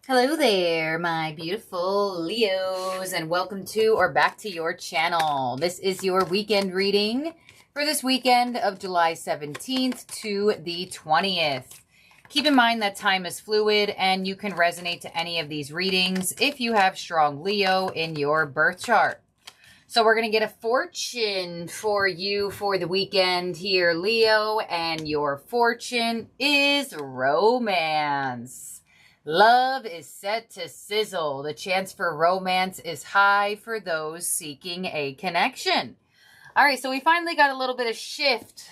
Hello there, my beautiful Leos, and welcome to or back to your channel. This is your weekend reading for this weekend of July 17th to the 20th. Keep in mind that time is fluid and you can resonate to any of these readings if you have strong Leo in your birth chart. So we're going to get a fortune for you for the weekend here, Leo, and your fortune is romance. Love is set to sizzle. The chance for romance is high for those seeking a connection. All right, so we finally got a little bit of shift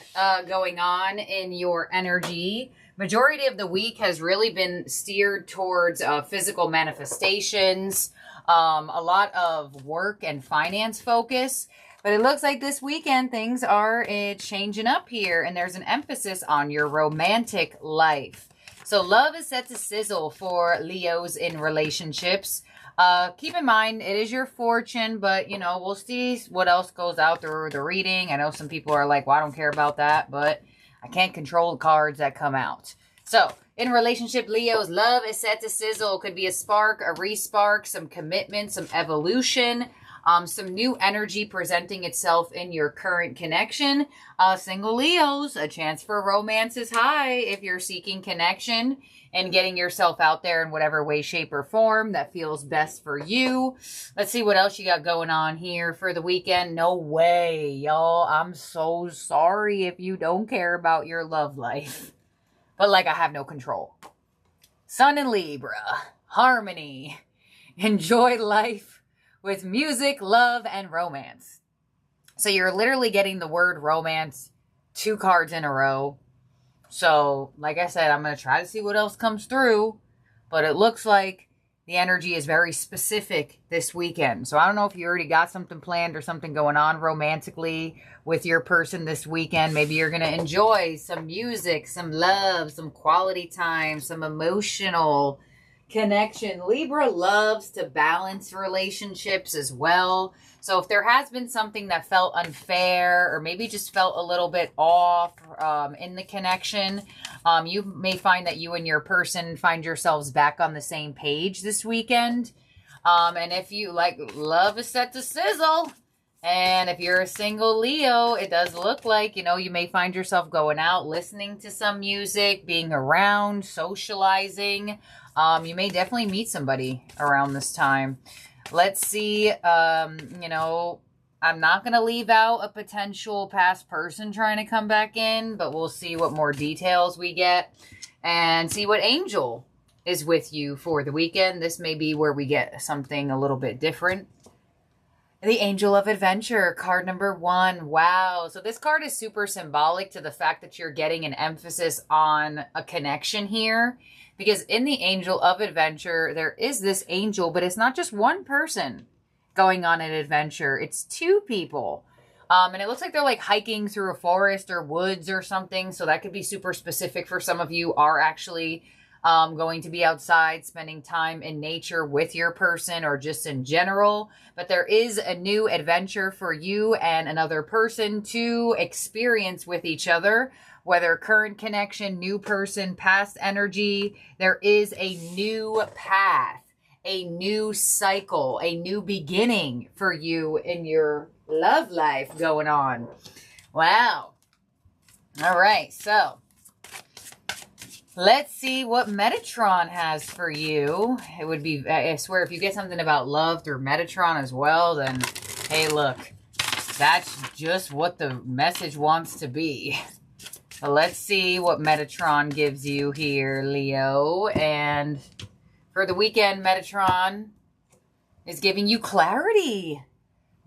going on in your energy. Majority of the week has really been steered towards physical manifestations, a lot of work and finance focus. But it looks like this weekend things are changing up here, and there's an emphasis on your romantic life. So love is set to sizzle for Leos in relationships. Keep in mind, it is your fortune, but, you know, we'll see what else goes out through the reading. I know some people are like, well, I don't care about that, but I can't control the cards that come out. So, in relationship, Leos, love is set to sizzle. Could be a spark, a re-spark, some commitment, some evolution, some new energy presenting itself in your current connection. Single Leos, a chance for romance is high if you're seeking connection and getting yourself out there in whatever way, shape, or form that feels best for you. Let's see what else you got going on here for the weekend. No way, y'all. I'm so sorry if you don't care about your love life. But like I have no control. Sun in Libra, harmony. Enjoy life with music, love, and romance. So you're literally getting the word romance 2 cards in a row. So, like I said, I'm going to try to see what else comes through. But it looks like the energy is very specific this weekend. So I don't know if you already got something planned or something going on romantically with your person this weekend. Maybe you're going to enjoy some music, some love, some quality time, some emotional connection. Libra loves to balance relationships as well. So if there has been something that felt unfair or maybe just felt a little bit off in the connection, you may find that you and your person find yourselves back on the same page this weekend. And if you like, love is set to sizzle. And if you're a single Leo, it does look like, you know, you may find yourself going out, listening to some music, being around, socializing. You may definitely meet somebody around this time. Let's see, you know, I'm not going to leave out a potential past person trying to come back in, but we'll see what more details we get and see what angel is with you for the weekend. This may be where we get something a little bit different. The Angel of Adventure, card number 1. Wow. So this card is super symbolic to the fact that you're getting an emphasis on a connection here. Because in the Angel of Adventure, there is this angel, but it's not just one person going on an adventure. It's 2 people. And it looks like they're like hiking through a forest or woods or something. So that could be super specific for some of you are actually going to be outside, spending time in nature with your person or just in general. But there is a new adventure for you and another person to experience with each other. Whether current connection, new person, past energy, there is a new path, a new cycle, a new beginning for you in your love life going on. Wow. All right, so let's see what Metatron has for you. It would be, I swear, if you get something about love through Metatron as well, then, hey, look, that's just what the message wants to be. So let's see what Metatron gives you here, Leo. And for the weekend, Metatron is giving you clarity.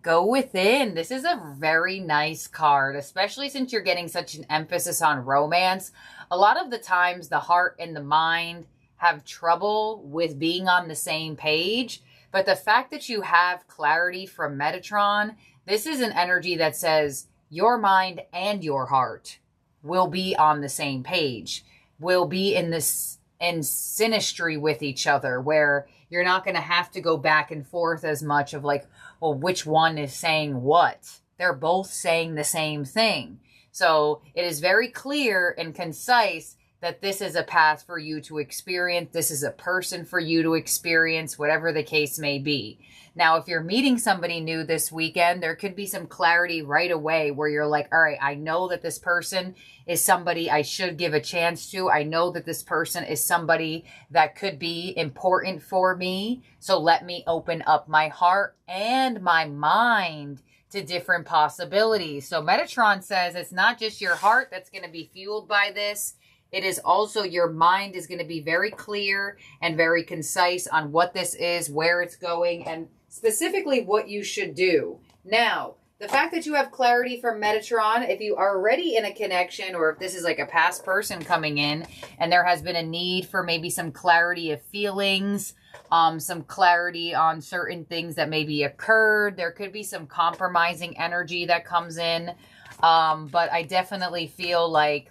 Go within. This is a very nice card, especially since you're getting such an emphasis on romance. A lot of the times, the heart and the mind have trouble with being on the same page. But the fact that you have clarity from Metatron, this is an energy that says your mind and your heart will be on the same page, will be in synastry with each other, where you're not going to have to go back and forth as much of like, well, which one is saying what? They're both saying the same thing. So it is very clear and concise that this is a path for you to experience. This is a person for you to experience, whatever the case may be. Now, if you're meeting somebody new this weekend, there could be some clarity right away where you're like, all right, I know that this person is somebody I should give a chance to. I know that this person is somebody that could be important for me. So let me open up my heart and my mind to different possibilities. So Metatron says it's not just your heart that's going to be fueled by this. It is also your mind is going to be very clear and very concise on what this is, where it's going, and specifically what you should do. Now, the fact that you have clarity from Metatron, if you are already in a connection, or if this is like a past person coming in and there has been a need for maybe some clarity of feelings, some clarity on certain things that maybe occurred, there could be some compromising energy that comes in. But I definitely feel like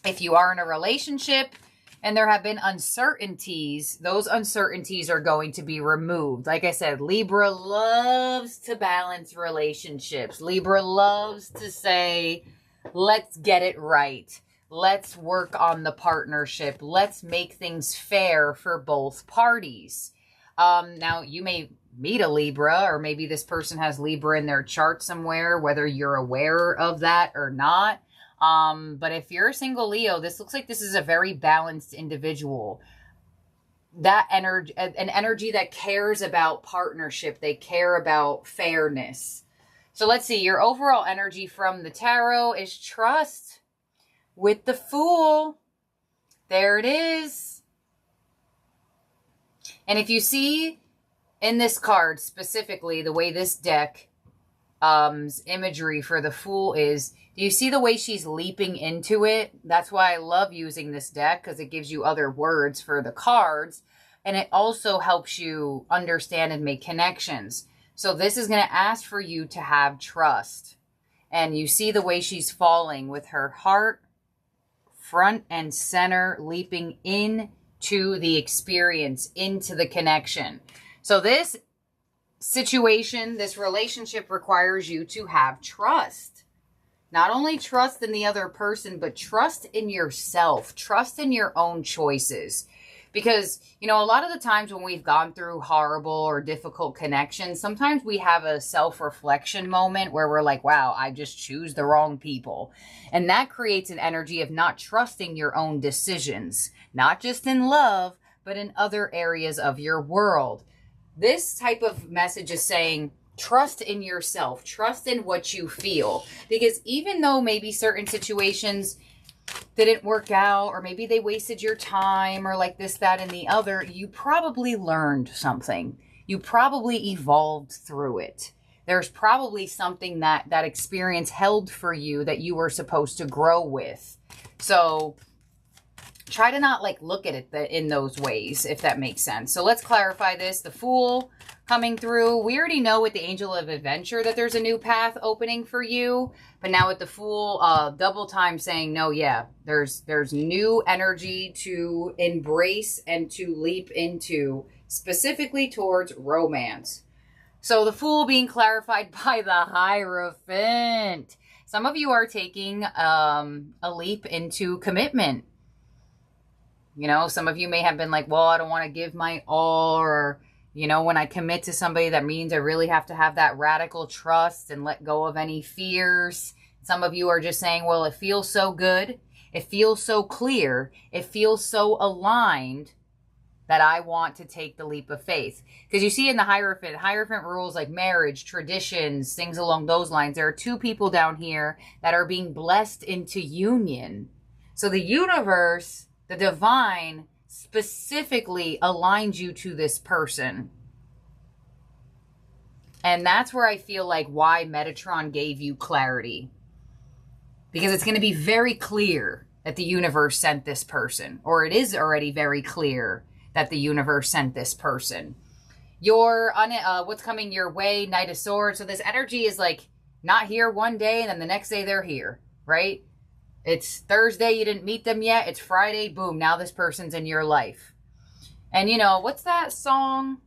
if you are in a relationship and there have been uncertainties, those uncertainties are going to be removed. Like I said, Libra loves to balance relationships. Libra loves to say, let's get it right. Let's work on the partnership. Let's make things fair for both parties. Now, you may meet a Libra, or maybe this person has Libra in their chart somewhere, whether you're aware of that or not. But if you're a single Leo, this looks like this is a very balanced individual. That energy, an energy that cares about partnership. They care about fairness. So let's see, your overall energy from the tarot is trust with the Fool. There it is. And if you see in this card specifically, the way this deck imagery for the Fool is, do you see the way she's leaping into it? That's why I love using this deck, because it gives you other words for the cards, and it also helps you understand and make connections. So this is going to ask for you to have trust. And you see the way she's falling with her heart front and center, leaping into the experience, into the connection. So this situation, this relationship requires you to have trust. Not only trust in the other person, but trust in yourself. Trust in your own choices. Because, you know, a lot of the times when we've gone through horrible or difficult connections, sometimes we have a self-reflection moment where we're like, wow, I just choose the wrong people. And that creates an energy of not trusting your own decisions. Not just in love, but in other areas of your world. This type of message is saying, trust in yourself. Trust in what you feel. Because even though maybe certain situations didn't work out, or maybe they wasted your time, or like this, that, and the other, you probably learned something. You probably evolved through it. There's probably something that experience held for you that you were supposed to grow with. So try to not like look at it in those ways, if that makes sense. So let's clarify this. The Fool coming through. We already know with the Angel of Adventure that there's a new path opening for you. But now with the Fool, double time saying, no, yeah, there's new energy to embrace and to leap into, specifically towards romance. So the Fool being clarified by the Hierophant. Some of you are taking a leap into commitment. You know, some of you may have been like, well, I don't want to give my all, or, you know, when I commit to somebody, that means I really have to have that radical trust and let go of any fears. Some of you are just saying, well, it feels so good. It feels so clear. It feels so aligned that I want to take the leap of faith. Because you see in the Hierophant rules like marriage, traditions, things along those lines. There are two people down here that are being blessed into union. So the universe, the divine, specifically aligns you to this person. And that's where I feel like why Metatron gave you clarity. Because it's going to be very clear that the universe sent this person. Or it is already very clear that the universe sent this person. What's coming your way, Knight of Swords. So this energy is like not here one day and then the next day they're here, right? It's Thursday, you didn't meet them yet. It's Friday, boom, now this person's in your life. And you know, what's that song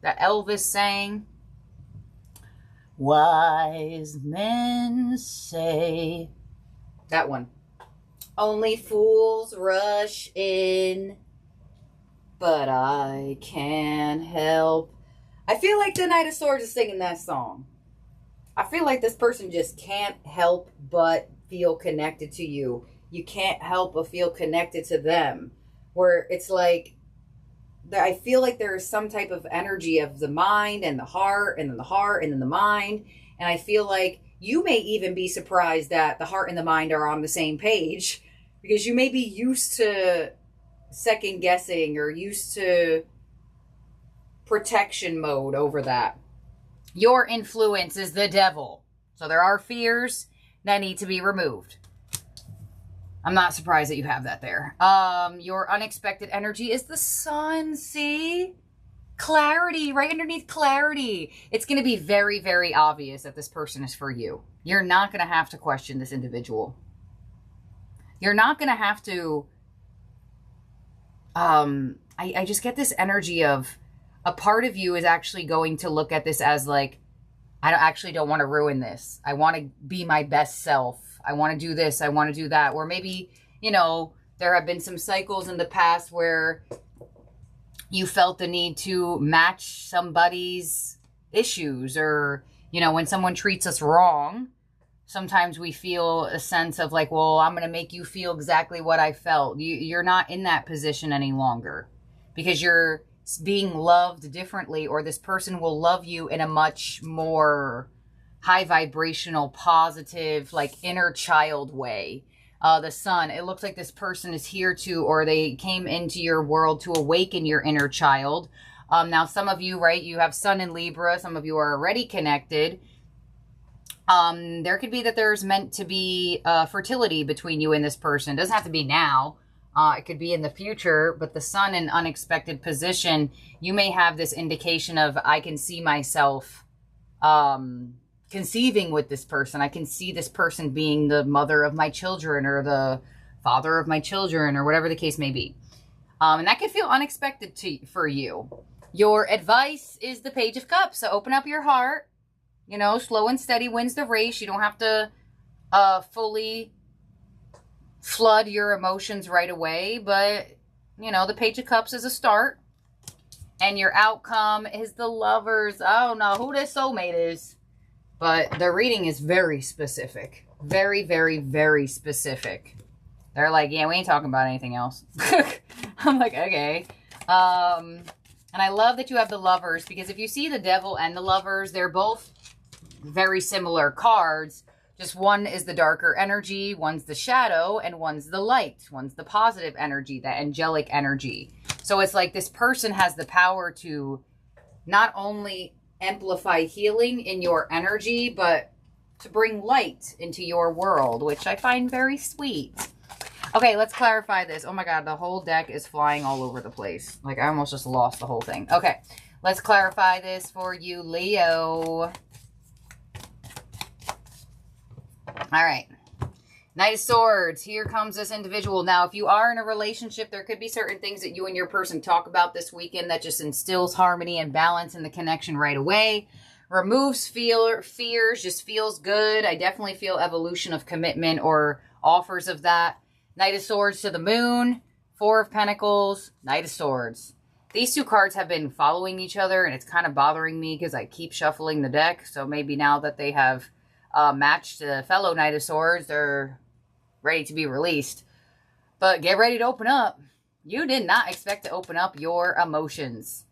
that Elvis sang? Wise men say. That one. Only fools rush in, but I can't help. I feel like the Knight of Swords is singing that song. I feel like this person just can't help but feel connected to you. You can't help but feel connected to them. Where it's like, I feel like there is some type of energy of the mind and the heart, and then the heart and then the mind. And I feel like you may even be surprised that the heart and the mind are on the same page, because you may be used to second guessing or used to protection mode over that. Your influence is the devil. So there are fears that need to be removed. I'm not surprised that you have that there. Your unexpected energy is the sun. See? Clarity, right underneath clarity. It's going to be very, very obvious that this person is for you. You're not going to have to question this individual. You're not going to have to... I just get this energy of a part of you is actually going to look at this as like, I actually don't want to ruin this. I want to be my best self. I want to do this. I want to do that. Or maybe, you know, there have been some cycles in the past where you felt the need to match somebody's issues, or, you know, when someone treats us wrong, sometimes we feel a sense of like, well, I'm going to make you feel exactly what I felt. You're not in that position any longer because you're being loved differently, or this person will love you in a much more high vibrational, positive, like inner child way. The sun, it looks like this person is here to, or they came into your world to awaken your inner child. Now, some of you, right, you have sun in Libra. Some of you are already connected. There could be that there's meant to be fertility between you and this person. It doesn't have to be now. It could be in the future, but the sun in unexpected position, you may have this indication of, I can see myself conceiving with this person. I can see this person being the mother of my children or the father of my children or whatever the case may be. And that could feel unexpected for you. Your advice is the Page of Cups. So open up your heart. You know, slow and steady wins the race. You don't have to fully flood your emotions right away. But, you know, the Page of Cups is a start. And your outcome is the Lovers. I don't know who this soulmate is. But the reading is very specific. Very, very, very specific. They're like, yeah, we ain't talking about anything else. I'm like, okay. And I love that you have the Lovers, because if you see the Devil and the Lovers, they're both very similar cards. Just one is the darker energy, one's the shadow, and one's the light. One's the positive energy, the angelic energy. So it's like this person has the power to not only amplify healing in your energy, but to bring light into your world, which I find very sweet. Okay, let's clarify this. Oh my God, the whole deck is flying all over the place. Like, I almost just lost the whole thing. Okay, let's clarify this for you, Leo. All right. Knight of Swords. Here comes this individual. Now, if you are in a relationship, there could be certain things that you and your person talk about this weekend that just instills harmony and balance in the connection right away. Removes fears, just feels good. I definitely feel evolution of commitment or offers of that. Knight of Swords to the Moon. Four of Pentacles. Knight of Swords. These two cards have been following each other, and it's kind of bothering me because I keep shuffling the deck. So maybe now that they have matched the fellow Knight of Swords, they're ready to be released. But get ready to open up. You did not expect to open up your emotions,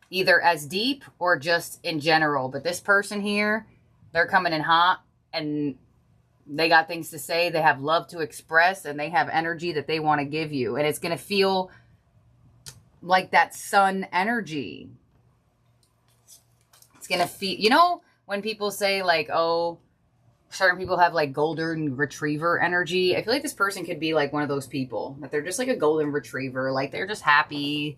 either as deep or just in general. But this person here, they're coming in hot, and they got things to say. They have love to express, and they have energy that they want to give you. And it's going to feel like that sun energy. It's going to feel, you know, when people say like, oh, certain people have like golden retriever energy. I feel like this person could be like one of those people, that they're just like a golden retriever. Like, they're just happy.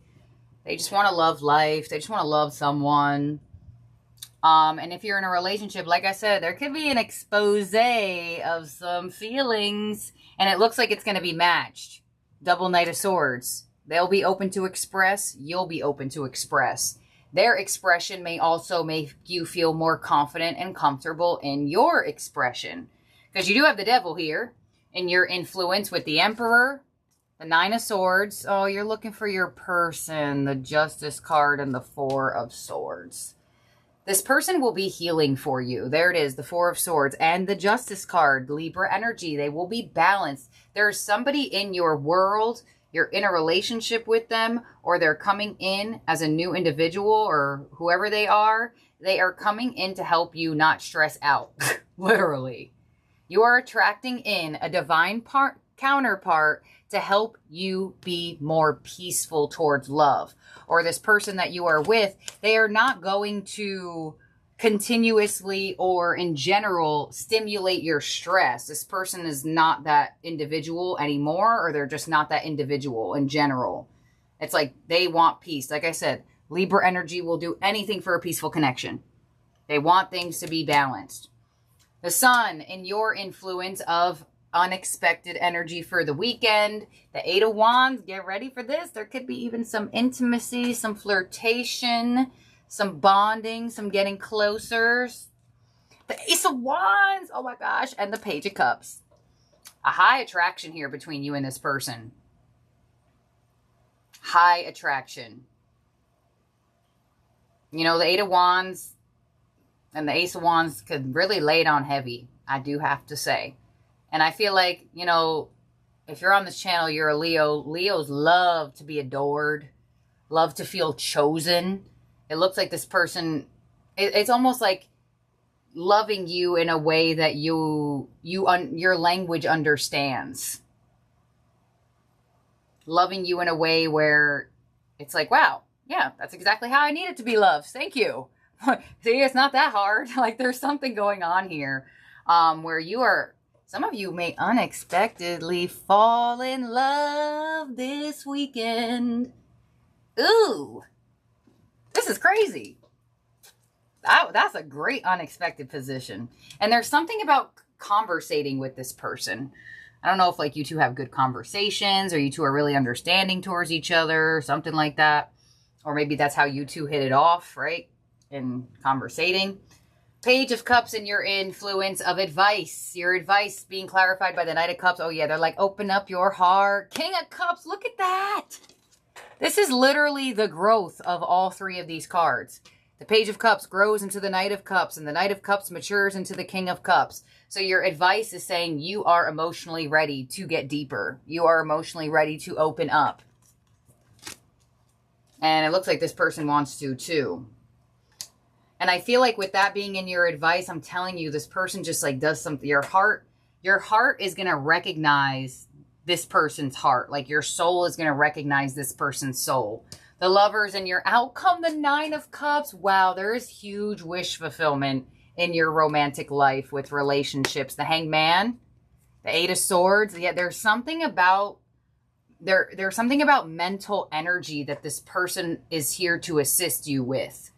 They just want to love life. They just want to love someone. And if you're in a relationship, like I said, there could be an expose of some feelings, and it looks like it's going to be matched. Double Knight of Swords. They'll be open to express. You'll be open to express. Their expression may also make you feel more confident and comfortable in your expression. Because you do have the Devil here. in your influence with the Emperor, the Nine of Swords. Oh, you're looking for your person, the Justice card, and the Four of Swords. This person will be healing for you. There it is, the Four of Swords and the Justice card, Libra energy. They will be balanced. There's somebody in your world, you're in a relationship with them, or they're coming in as a new individual, or whoever they are coming in to help you not stress out, literally. You are attracting in a divine counterpart to help you be more peaceful towards love. Or this person that you are with, they are not going to continuously or in general stimulate your stress. This person is not that individual anymore, or they're just not that individual in general. It's like they want peace. Like I said, Libra energy will do anything for a peaceful connection. They want things to be balanced. The Sun in your influence of unexpected energy for the weekend. The Eight of Wands, get ready for this. There could be even some intimacy, some flirtation, some bonding, some getting closer. The Ace of Wands, oh my gosh, and the Page of Cups. A high attraction here between you and this person. High attraction. You know, the Eight of Wands and the Ace of Wands could really lay it on heavy, I do have to say. And I feel like, you know, if you're on this channel, you're a Leo. Leos love to be adored, love to feel chosen. It looks like this person, it's almost like loving you in a way that your language understands. Loving you in a way where it's like, wow, yeah, that's exactly how I need it to be loved. Thank you. See, it's not that hard. Like there's something going on here where you are, some of you may unexpectedly fall in love this weekend. Ooh, this is crazy. That's a great unexpected position. And there's something about conversating with this person. I don't know if like you two have good conversations or you two are really understanding towards each other, something like that. Or maybe that's how you two hit it off, right? In conversating. Page of Cups and your influence of advice. Your advice being clarified by the Knight of Cups. Oh yeah, they're like, open up your heart. King of Cups, look at that. This is literally the growth of all three of these cards. The Page of Cups grows into the Knight of Cups, and the Knight of Cups matures into the King of Cups. So your advice is saying you are emotionally ready to get deeper. You are emotionally ready to open up. And it looks like this person wants to too. And I feel like with that being in your advice, I'm telling you, this person just like does something. Your heart is going to recognize this person's heart. Like your soul is going to recognize this person's soul. The Lovers and your outcome, the Nine of Cups. Wow, there is huge wish fulfillment in your romantic life with relationships. The Hangman, the Eight of Swords. Yeah, there's something about there's something about mental energy that this person is here to assist you with.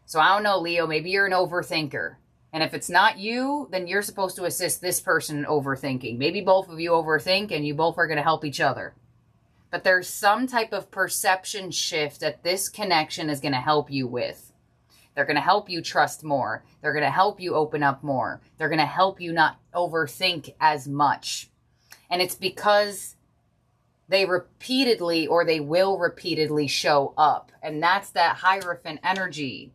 So I don't know, Leo, maybe you're an overthinker. And if it's not you, then you're supposed to assist this person in overthinking. Maybe both of you overthink and you both are going to help each other. But there's some type of perception shift that this connection is going to help you with. They're going to help you trust more. They're going to help you open up more. They're going to help you not overthink as much. And it's because they repeatedly, or they will repeatedly show up. And that's that Hierophant energy.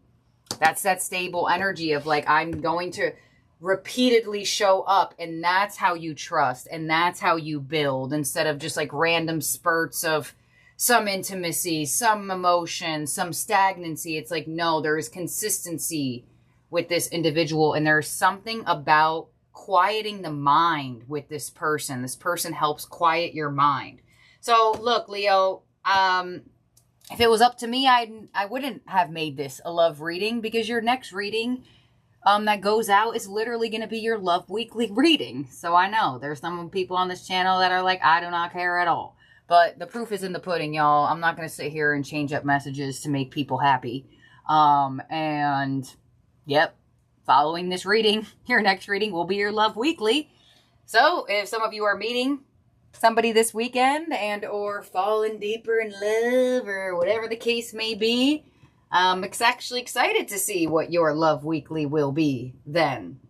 That's that stable energy of like, I'm going to repeatedly show up, and that's how you trust, and that's how you build, instead of just like random spurts of some intimacy, some emotion, some stagnancy. It's like, no, there is consistency with this individual, and there's something about quieting the mind with this person. This person helps quiet your mind. So look, Leo, if it was up to me, I wouldn't have made this a love reading, because your next reading that goes out is literally going to be your love weekly reading. So I know there's some people on this channel that are like, I do not care at all. But the proof is in the pudding, y'all. I'm not going to sit here and change up messages to make people happy. And yep, following this reading, your next reading will be your love weekly. So if some of you are meeting somebody this weekend and or falling deeper in love or whatever the case may be, I'm actually excited to see what your love weekly will be then,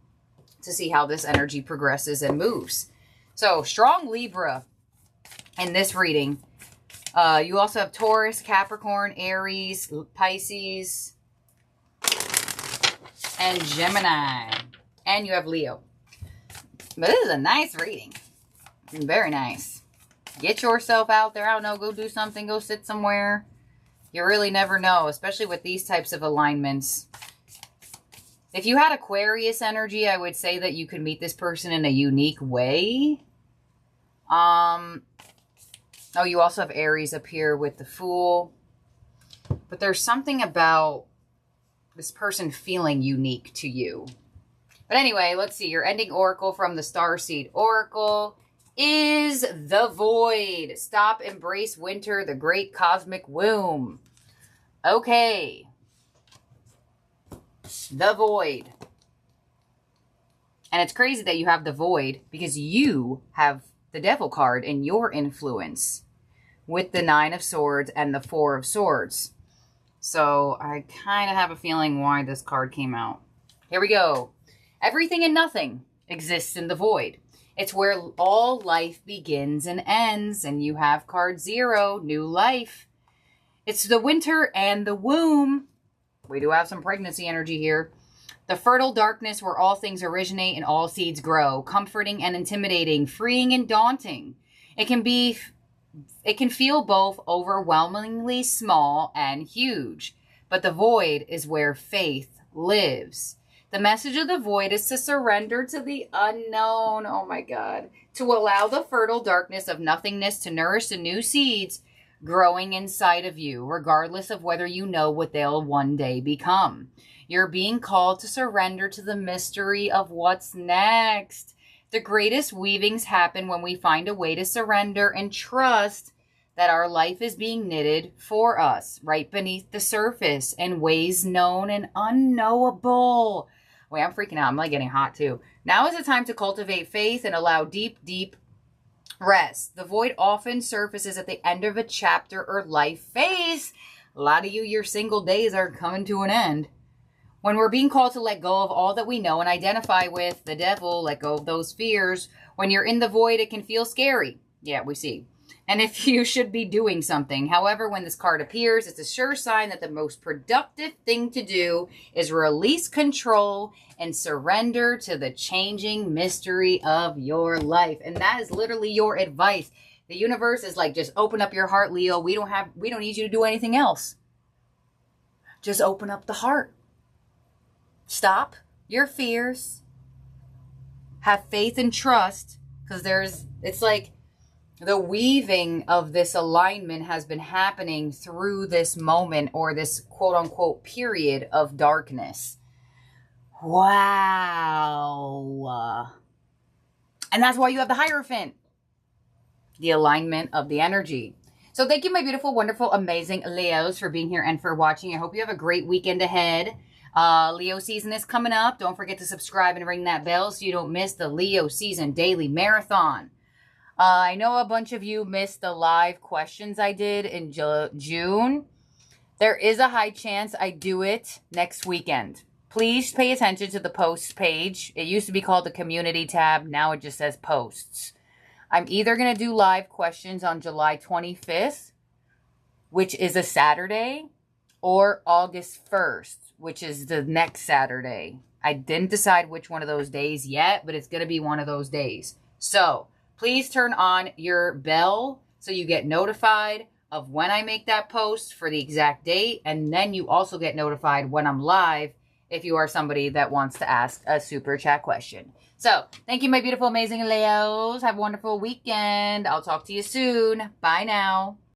to see how this energy progresses and moves. So, strong Libra in this reading. You also have Taurus, Capricorn, Aries, Pisces, and Gemini. And you have Leo. But this is a nice reading. Very nice. Get yourself out there. I don't know. Go do something. Go sit somewhere. You really never know, especially with these types of alignments. If you had Aquarius energy, I would say that you could meet this person in a unique way. Oh, you also have Aries up here with the Fool. But there's something about this person feeling unique to you. But anyway, let's see. Your ending oracle from the Starseed Oracle is the Void. Stop, embrace winter, the great cosmic womb. Okay. The Void. And it's crazy that you have the Void because you have the Devil card in your influence with the 9 of Swords and the 4 of Swords. So I kind of have a feeling why this card came out. Here we go. Everything and nothing exists in the Void. It's where all life begins and ends. And you have card 0, new life. It's the winter and the womb. We do have some pregnancy energy here. The fertile darkness where all things originate and all seeds grow. Comforting and intimidating. Freeing and daunting. It can feel both overwhelmingly small and huge. But the Void is where faith lives. The message of the Void is to surrender to the unknown. Oh my God. To allow the fertile darkness of nothingness to nourish the new seeds growing inside of you, regardless of whether you know what they'll one day become. You're being called to surrender to the mystery of what's next. The greatest weavings happen when we find a way to surrender and trust that our life is being knitted for us right beneath the surface in ways known and unknowable. Wait, I'm freaking out. I'm like getting hot too. Now is the time to cultivate faith and allow deep, deep rest. The Void often surfaces at the end of a chapter or life phase. A lot of you, your single days are coming to an end. When we're being called to let go of all that we know and identify with the devil, let go of those fears. When you're in the Void, it can feel scary. Yeah, we see. And if you should be doing something. However, when this card appears, it's a sure sign that the most productive thing to do is release control and surrender to the changing mystery of your life. And that is literally your advice. The universe is like, just open up your heart, Leo. We don't need you to do anything else. Just open up the heart. Stop your fears. Have faith and trust. Because it's like, the weaving of this alignment has been happening through this moment or this quote-unquote period of darkness. Wow. And that's why you have the Hierophant. The alignment of the energy. So thank you, my beautiful, wonderful, amazing Leos, for being here and for watching. I hope you have a great weekend ahead. Leo season is coming up. Don't forget to subscribe and ring that bell so you don't miss the Leo season daily marathon. I know a bunch of you missed the live questions I did in June. There is a high chance I do it next weekend. Please pay attention to the posts page. It used to be called the community tab. Now it just says posts. I'm either going to do live questions on July 25th, which is a Saturday, or August 1st, which is the next Saturday. I didn't decide which one of those days yet, but it's going to be one of those days. So please turn on your bell so you get notified of when I make that post for the exact date. And then you also get notified when I'm live if you are somebody that wants to ask a super chat question. So thank you, my beautiful, amazing Leos. Have a wonderful weekend. I'll talk to you soon. Bye now.